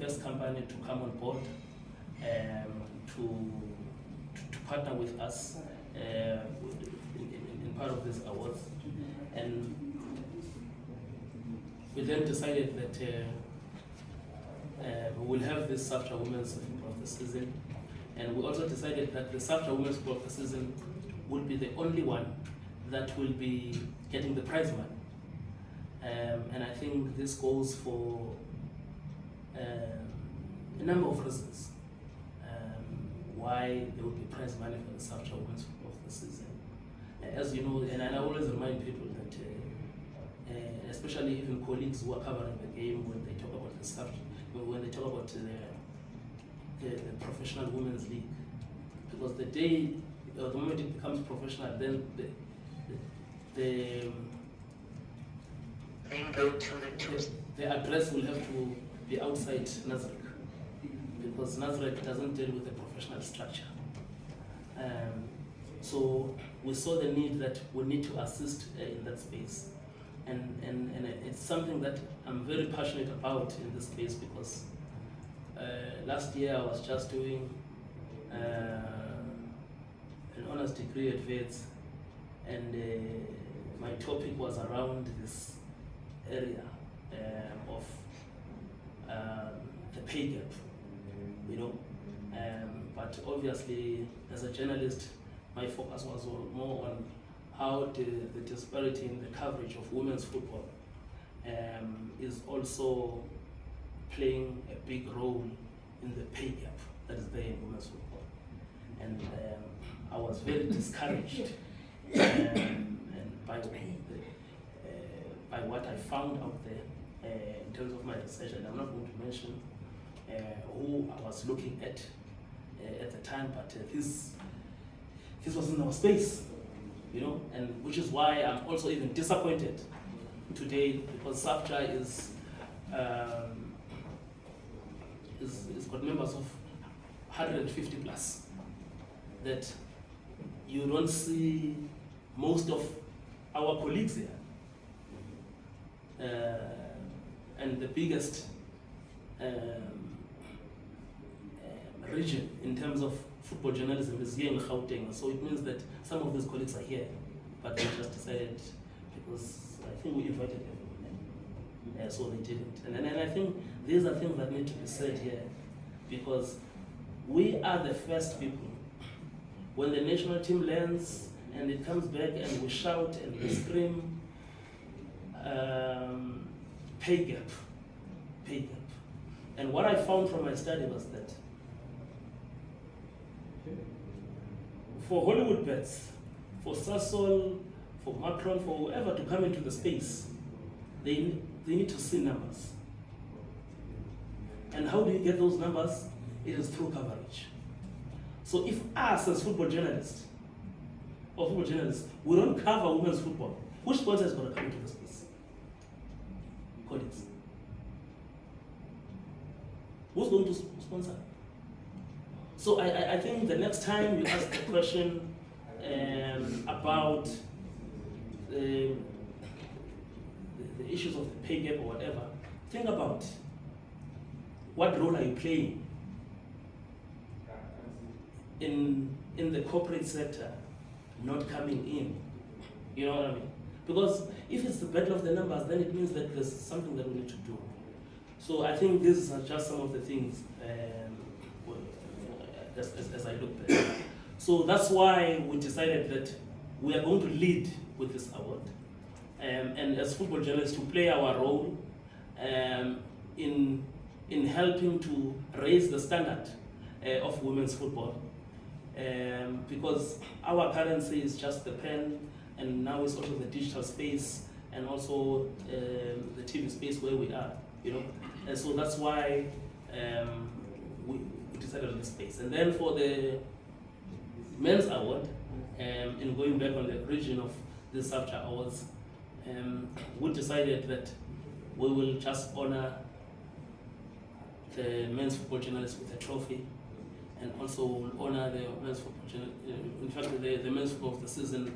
first company to come on board to partner with us in part of these awards. And we then decided that we will have this SAFJA Women's Football of the Season. And we also decided that the SAFJA Women's Football of the Season would be the only one that will be getting the prize money. And I think this goes for a number of reasons why there will be prize money for the SAFJA Women's Football of the Season. As you know, and I always remind people that, especially even colleagues who are covering the game, when they talk about the SAFJA, when they talk about the professional women's league, because the day, the moment it becomes professional, then the address will have to be outside Nazareth, because Nazareth doesn't deal with the professional structure. So we saw the need that we need to assist in that space. And it's something that I'm very passionate about in this space, because last year I was just doing an honors degree at Wits, and my topic was around this area of the pay gap, you know. But obviously, as a journalist, my focus was more on how the disparity in the coverage of women's football is also playing a big role in the pay gap that is there in women's football. And I was very discouraged and by what I found out there in terms of my research, and I'm not going to mention who I was looking at the time, but this was in our space, you know, and which is why I'm also even disappointed today, because SAFJA is got members of 150 plus, that you don't see most of our colleagues here. And the biggest region in terms of football journalism is here in Gauteng, so it means that some of these colleagues are here, but they just decided, because I think we invited everyone, so they didn't. And I think these are things that need to be said here, because we are the first people. When the national team lands and it comes back and we shout and we scream, pay gap. And what I found from my study was that for Hollywood bets, for Sasol, for Macron, for whoever to come into the space, they need to see numbers. And how do you get those numbers? It is through coverage. So if us as football journalists, we don't cover women's football, which sponsor is going to come into the space? Colleagues. Who's going to sponsor? So I think the next time you ask the question about the issues of the pay gap or whatever, think about what role are you playing in the corporate sector not coming in. You know what I mean? Because if it's the battle of the numbers, then it means that there's something that we need to do. So I think these are just some of the things as I look there. So that's why we decided that we are going to lead with this award. And as football journalists, to play our role in helping to raise the standard of women's football. Because our currency is just the pen, and now it's also the digital space, and also the TV space where we are, you know. And so that's why we decided on this space. And then for the men's award, in going back on the origin of the SAFJA awards, we decided that we will just honor the men's football journalists with a trophy, and also will honor the men's football in fact the men's football of the season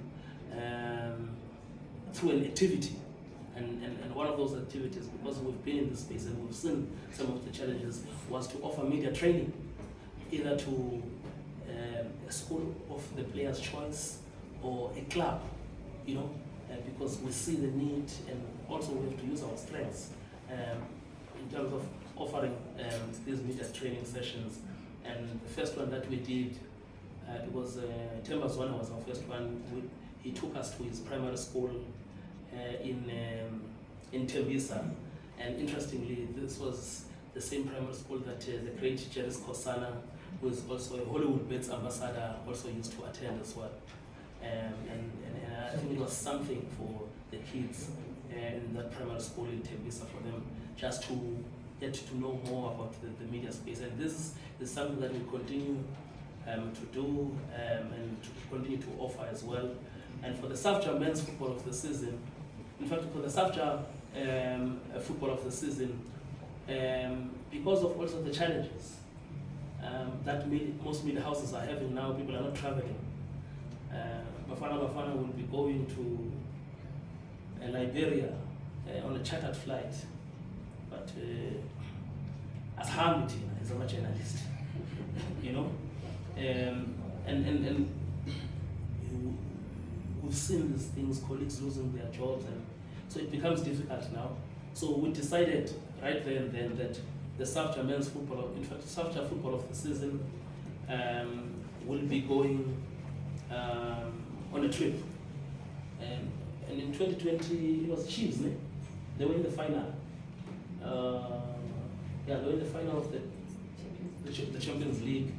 through an activity. And one of those activities, because we've been in this space and we've seen some of the challenges, was to offer media training, either to a school of the player's choice or a club, because we see the need, and also we have to use our strengths in terms of offering these media training sessions. And the first one that we did, because Tembazwana was our first one, he took us to his primary school in Tembisa, and interestingly, this was the same primary school that the great Jerry Kosana, who is also a Hollywood Bets ambassador, also used to attend as well. And I think it was something for the kids in that primary school in Tembisa, for them just to get to know more about the media space. And this is something that we continue to do and to continue to offer as well. And for the SAFJA men's football of the season, in fact, for the SAFJA football of the season, because of also the challenges that most media houses are having now, people are not traveling. Bafana will be going to Liberia on a chartered flight, but as Hamilton, as a journalist, and we've seen these things, colleagues losing their jobs, and so it becomes difficult now. So we decided right there and then that the SAFJA men's football, in fact, SAFJA football of the season will be going on a trip. And in 2020, it was Chiefs, né? They were in the final. They were in the final of the Champions League,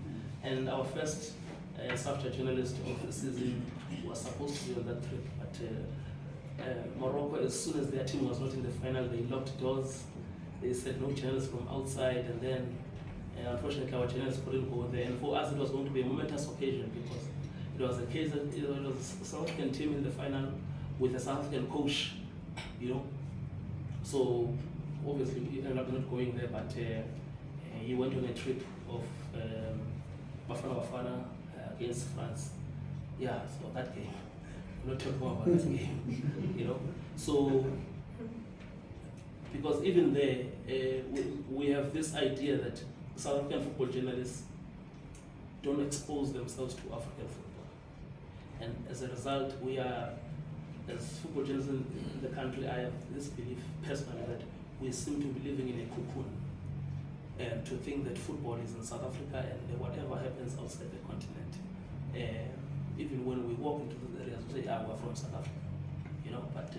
and our first SAFJA journalist of the season was supposed to be on that trip, but Morocco, as soon as their team was not in the final, they locked doors. They said no journalists from outside, and then unfortunately our journalists couldn't go there. And for us, it was going to be a momentous occasion, because it was a case that it was a South African team in the final with a South African coach, So obviously we ended up not going there, but he went on a trip of Bafana against France. Yeah, so that game. I'm not talking more about that game, So, because even there, we have this idea that South African football journalists don't expose themselves to African football. And as a result, we are, as football journalists in the country, I have this belief personally that we seem to be living in a cocoon, and to think that football is in South Africa and whatever happens outside the continent. Even when we walk into the areas, we say, we're from South Africa, but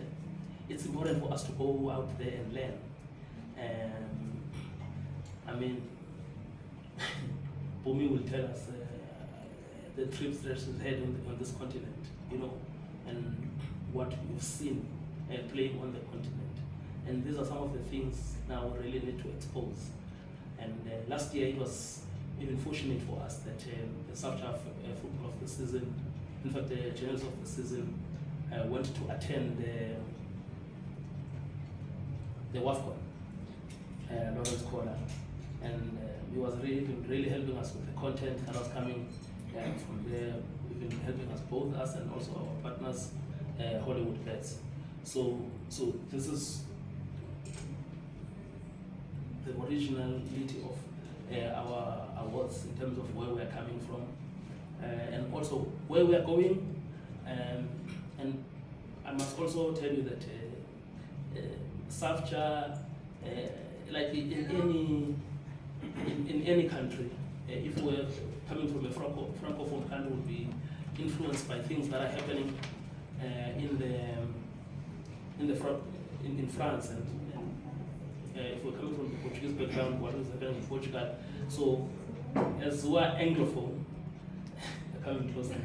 it's important for us to go out there and learn. I mean, Bumi will tell us the trips that she's had on this continent, and what we've seen playing on the continent. And these are some of the things now we really need to expose. And last year it was even fortunate for us that the SAFJA football of the season, in fact the journalists of the season, went to attend the WAFCON, Lawrence Corner, and he was really helping us with the content that was coming from there, even helping us, both us and also our partners, Hollywood Bets. So this is the originality of our awards in terms of where we are coming from, and also where we are going. And I must also tell you that SAFJA, like in any country, if we're coming from a francophone country, will be influenced by things that are happening in France, and if we're coming from the Portuguese background, what is happening in Portugal. So, as we are Anglophone, coming closer,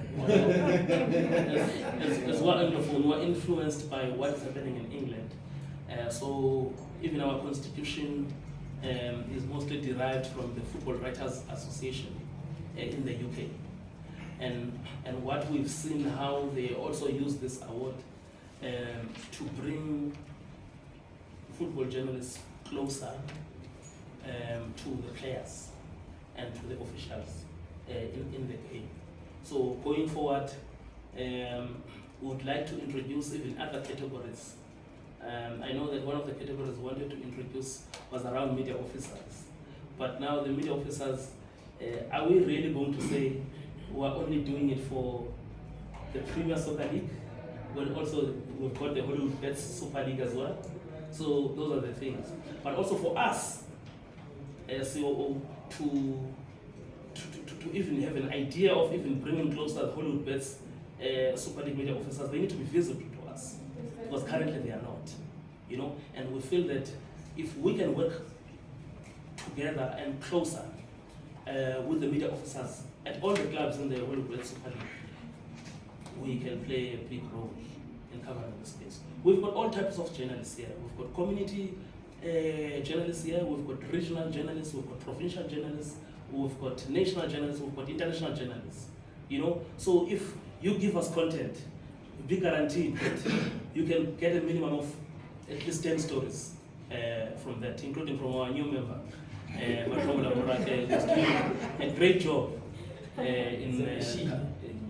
as we are Anglophone, we are influenced by what is happening in England. So, even our constitution is mostly derived from the Football Writers Association in the UK. And what we've seen, how they also use this award to bring football journalists closer to the players and to the officials in the game. So going forward, we would like to introduce even other categories I know that one of the categories wanted to introduce was around media officers. But now the media officers, are we really going to say we're only doing it for the Premier Soccer League, when also we've got the Hollywood Bets Super League as well? So those are the things. But also for us, as COO, to even have an idea of even bringing closer the Hollywood Bets Super League media officers, they need to be visible to us, because currently they are not, you know. And we feel that if we can work together and closer with the media officers at all the clubs in the Hollywood Bets Super League, we can play a big role in covering the space. We've got all types of journalists here. We've got community journalists here, we've got regional journalists, we've got provincial journalists, we've got national journalists, we've got international journalists, you know. So if you give us content, be guaranteed that you can get a minimum of at least 10 stories from that, including from our new member, Mathomo Laborake, who's doing a great job in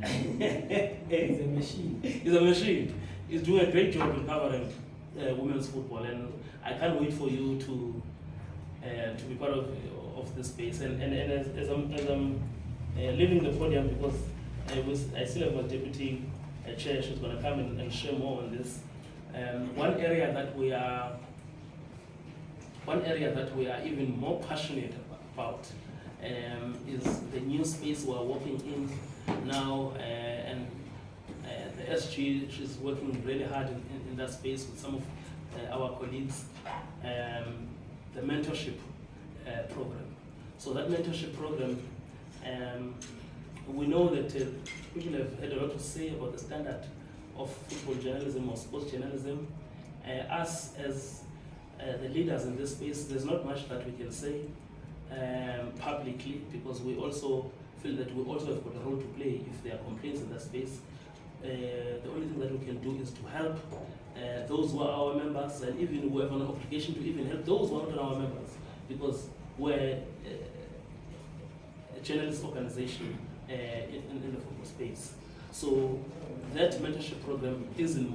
He's a machine. He's a machine. He's doing a great job in covering women's football, and I can't wait for you to be part of this space. And as I'm leaving the podium, because I still have my deputy chair, she's going to come and share more on this. One area that we are even more passionate about is the new space we are working in now, and the SG, she's working really hard in that space with some of our colleagues, the mentorship program. So that mentorship program, we know that people have had a lot to say about the standard of football journalism or sports journalism. Us as the leaders in this space, there's not much that we can say publicly, because we also feel that we also have got a role to play if there are complaints in that space. The only thing that we can do is to help those who are our members, and even we have an obligation to even help those who are not our members, because we're a journalist organization in the football space. So that mentorship program is in